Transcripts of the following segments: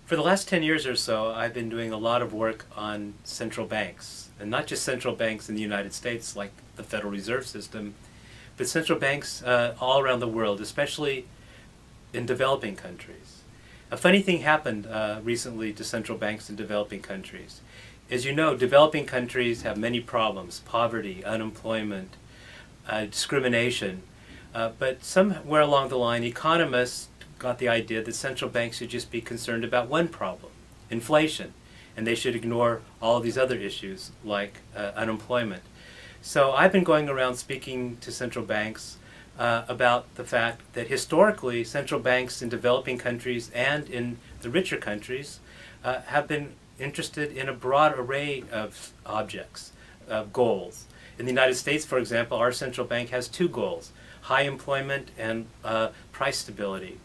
For the last 10 years or so, I've been doing a lot of work on central banks, and not just central banks in the United States like the Federal Reserve System, but central banks all around the world, especially in developing countries. A funny thing happened recently to central banks in developing countries. As you know, developing countries have many problems: poverty, unemployment, discrimination. But somewhere along the line, economists got the idea that central banks should just be concerned about one problem: inflation, and they should ignore all of these other issues like unemployment. So I've been going around speaking to central banks about the fact that historically central banks in developing countries and in the richer countries have been interested in a broad array of objects, of goals. In the United States, for example, our central bank has two goals: high employment and price stability.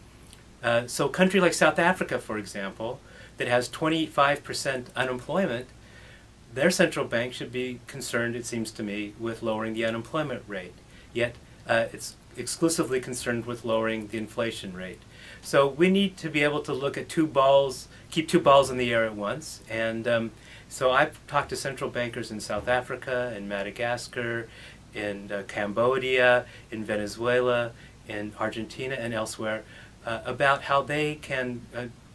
So a country like South Africa, for example, that has 25% unemployment, their central bank should be concerned, it seems to me, with lowering the unemployment rate. Yet it's exclusively concerned with lowering the inflation rate. So we need to be able to look at keep two balls in the air at once. And so I've talked to central bankers in South Africa, in Madagascar, in Cambodia, in Venezuela, in Argentina, and elsewhere, about how they can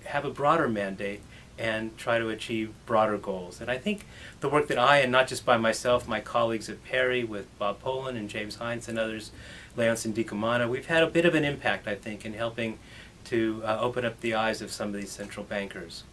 have a broader mandate and try to achieve broader goals. And I think the work that I, and not just by myself, my colleagues at PERI with Bob Poland and James Hines and others, Leonce and Dikamana, we've had a bit of an impact, I think, in helping to open up the eyes of some of these central bankers.